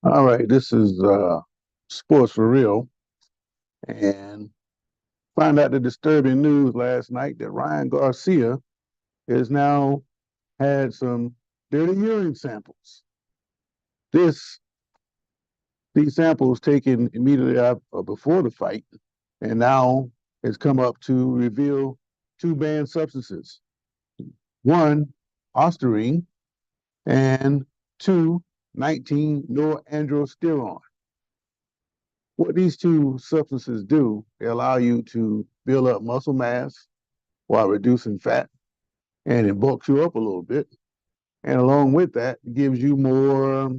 All right, this is Sports for Real, and find out the disturbing news last night that Ryan Garcia has now had some dirty urine samples. This these samples taken immediately after or before the fight, and now has come up to reveal two banned substances: one, ostarine, and two, 19-norandrosterone. What these two substances do, they allow you to build up muscle mass while reducing fat, and it bulks you up a little bit. And along with that, it gives you more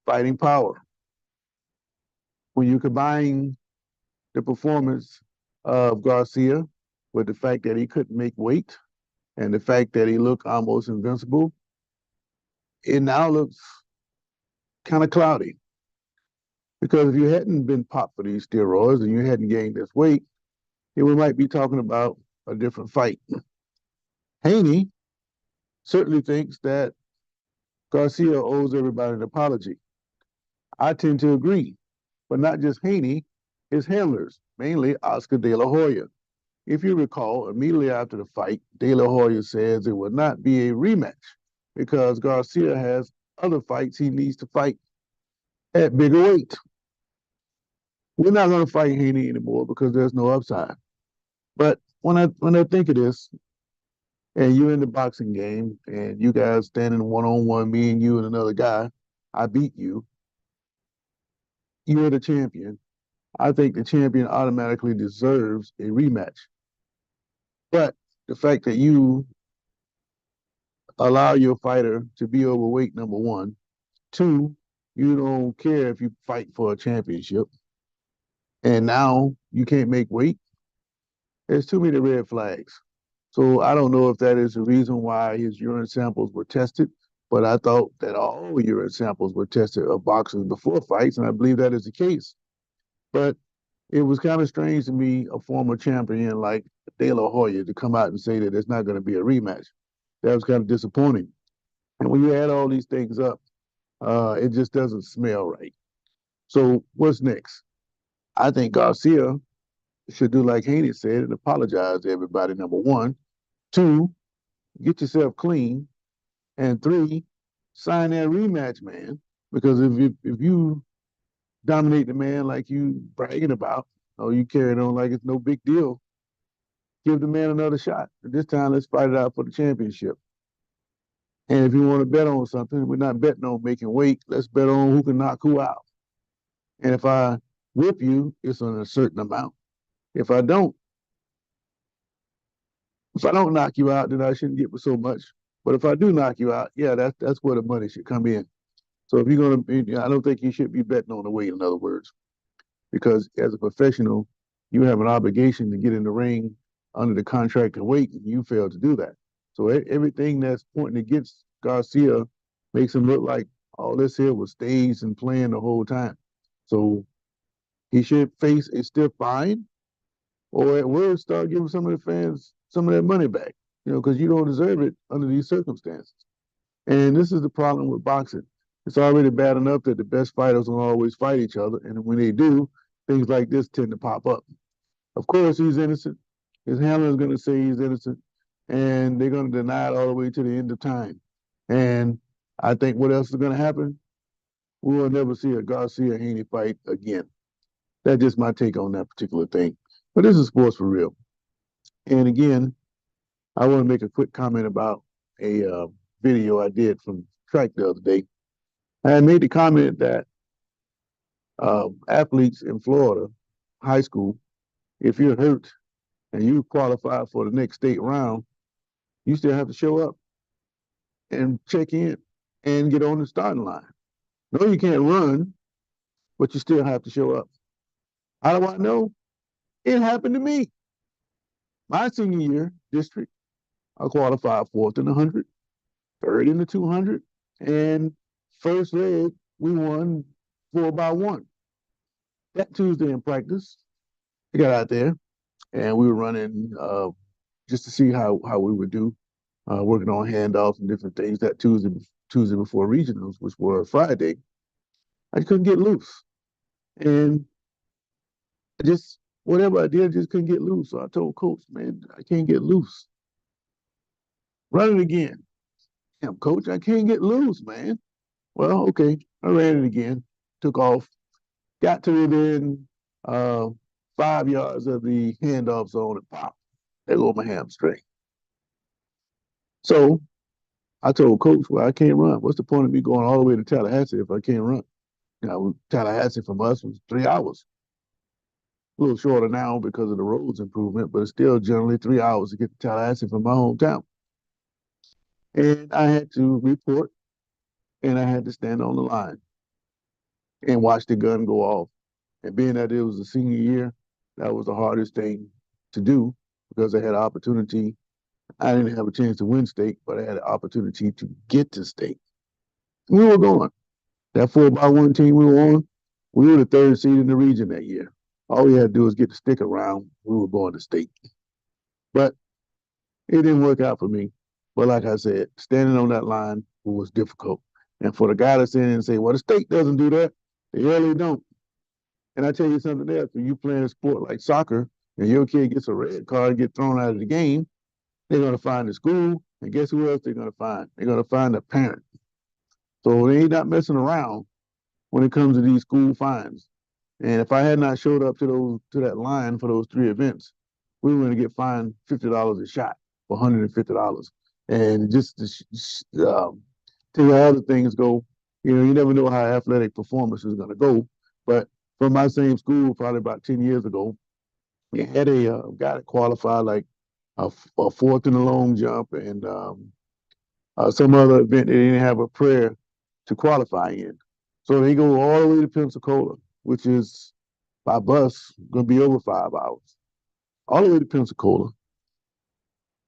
fighting power. When you combine the performance of Garcia with the fact that he couldn't make weight and the fact that he looked almost invincible, it now looks kind of cloudy. Because if you hadn't been popped for these steroids and you hadn't gained this weight, then we might be talking about a different fight. Haney certainly thinks that Garcia owes everybody an apology. I tend to agree, but not just Haney, his handlers, mainly Oscar De La Hoya. If you recall, immediately after the fight, De La Hoya says it will not be a rematch because Garcia has other fights he needs to fight at bigger weight. We're not going to fight Haney anymore because there's no upside. But when I think of this, and you're in the boxing game, and you guys standing one on one, me and you and another guy, I beat you. You're the champion. I think the champion automatically deserves a rematch. But the fact that you allow your fighter to be overweight, number one. Two, you don't care if you fight for a championship. And now you can't make weight. There's too many red flags. So I don't know if that is the reason why his urine samples were tested, but I thought that all urine samples were tested of boxers before fights, and I believe that is the case. But it was kind of strange to me, a former champion like De La Hoya, to come out and say that it's not going to be a rematch. That was kind of disappointing. And when you add all these things up, it just doesn't smell right. So what's next? I think Garcia should do like Haney said and apologize to everybody, number one. Two, get yourself clean. And three, sign that rematch, man. Because if you dominate the man like you bragging about, or you carry it on like it's no big deal, give the man another shot. This time, let's fight it out for the championship. And if you want to bet on something, we're not betting on making weight. Let's bet on who can knock who out. And if I whip you, it's on a certain amount. If I don't, if I don't knock you out, then I shouldn't get so much. But if I do knock you out, yeah, that's where the money should come in. So if you're gonna, I don't think you should be betting on the weight. In other words, because as a professional, you have an obligation to get in the ring under the contract and weight, and you fail to do that. So everything that's pointing against Garcia makes him look like all this here was staged and planned the whole time. So he should face a stiff fine, or at worst, start giving some of the fans some of their money back. Because you don't deserve it under these circumstances. And this is the problem with boxing. It's already bad enough that the best fighters don't always fight each other, and when they do, things like this tend to pop up. Of course, he's innocent. His handler is going to say he's innocent, and they're going to deny it all the way to the end of time. And I think what else is going to happen? We will never see a Garcia Haney fight again. That's just my take on that particular thing. But this is sports for real. And again, I want to make a quick comment about a video I did from track the other day. I made the comment that athletes in Florida, high school, if you're hurt and you qualify for the next state round, you still have to show up and check in and get on the starting line. No, you can't run, but you still have to show up. How do I know? It happened to me. My senior year, district, I qualified fourth in the 100, third in the 200, and first leg, we won 4-by-1. That Tuesday in practice, I got out there and we were running just to see how we would do, working on handoffs and different things that Tuesday before regionals, which were Friday. I couldn't get loose. And I just, whatever I did, I just couldn't get loose. So I told coach, man, I can't get loose. Run it again. Damn, coach, I can't get loose, man. Well, okay. I ran it again, took off, got to within 5 yards of the handoff zone and pop. There go my hamstring. So I told coach, well, I can't run. What's the point of me going all the way to Tallahassee if I can't run? Tallahassee from us was 3 hours. A little shorter now because of the roads improvement, but it's still generally 3 hours to get to Tallahassee from my hometown. And I had to report and I had to stand on the line and watch the gun go off. And being that it was a senior year, that was the hardest thing to do because I had an opportunity. I didn't have a chance to win state, but I had an opportunity to get to state. We were going. That 4x1 team we were on, we were the third seed in the region that year. All we had to do was get the stick around. We were going to state. But it didn't work out for me. But like I said, standing on that line was difficult. And for the guy to stand in and say, well, the state doesn't do that, they really don't. And I tell you something else, when you play a sport like soccer and your kid gets a red card and get thrown out of the game, they're going to find the school. And guess who else they're going to find? They're going to find the parent. So they ain't not messing around when it comes to these school fines. And if I had not showed up to that line for those three events, we were going to get fined $50 a shot for $150. And just to how other things go, you never know how athletic performance is going to go. But from my same school, probably about 10 years ago, we had a guy that qualified like a fourth in the long jump and some other event they didn't have a prayer to qualify in. So they go all the way to Pensacola, which is by bus going to be over 5 hours, all the way to Pensacola,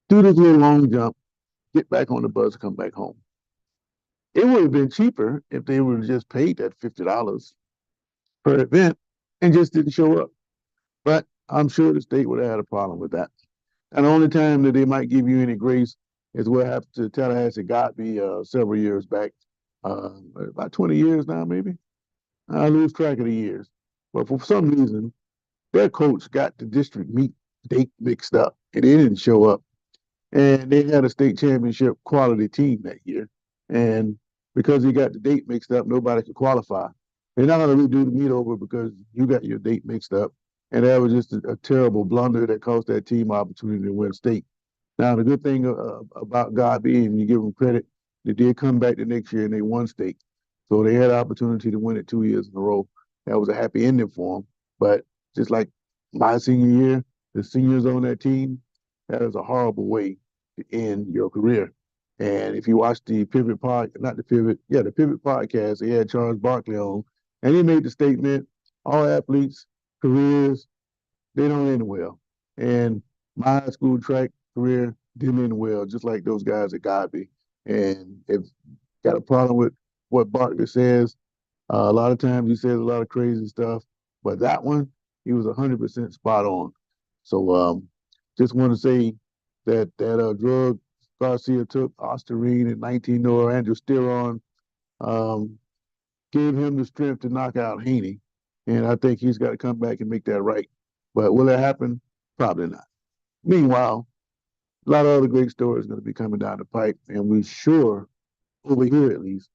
do this little long jump, get back on the bus, come back home. It would have been cheaper if they would have just paid that $50 per event and just didn't show up. But I'm sure the state would have had a problem with that. And the only time that they might give you any grace is what happened to Tallahassee got me several years back, about 20 years now, maybe. I lose track of the years. But for some reason, their coach got the district meet date mixed up and they didn't show up. And they had a state championship quality team that year. And because he got the date mixed up, nobody could qualify. They're not going to redo the meet over because you got your date mixed up. And that was just a terrible blunder that cost that team opportunity to win state. Now, the good thing about God being, you give them credit, they did come back the next year and they won state. So they had an opportunity to win it 2 years in a row. That was a happy ending for them. But just like my senior year, the seniors on that team, that is a horrible way to end your career. And if you watch the Pivot Pod, not the Pivot, yeah, the Pivot Podcast, they had Charles Barkley on, and he made the statement, all athletes, careers, they don't end well. And my high school track career didn't end well, just like those guys at Godby. And if got a problem with what Barkley says, a lot of times he says a lot of crazy stuff, but that one, he was 100% spot on. So just want to say that drug Garcia took, Ostarine and 19 norandrosterone, um, gave him the strength to knock out Haney. And I think he's got to come back and make that right. But will it happen? Probably not. Meanwhile, a lot of other great stories going to be coming down the pipe, and we sure, over here at least,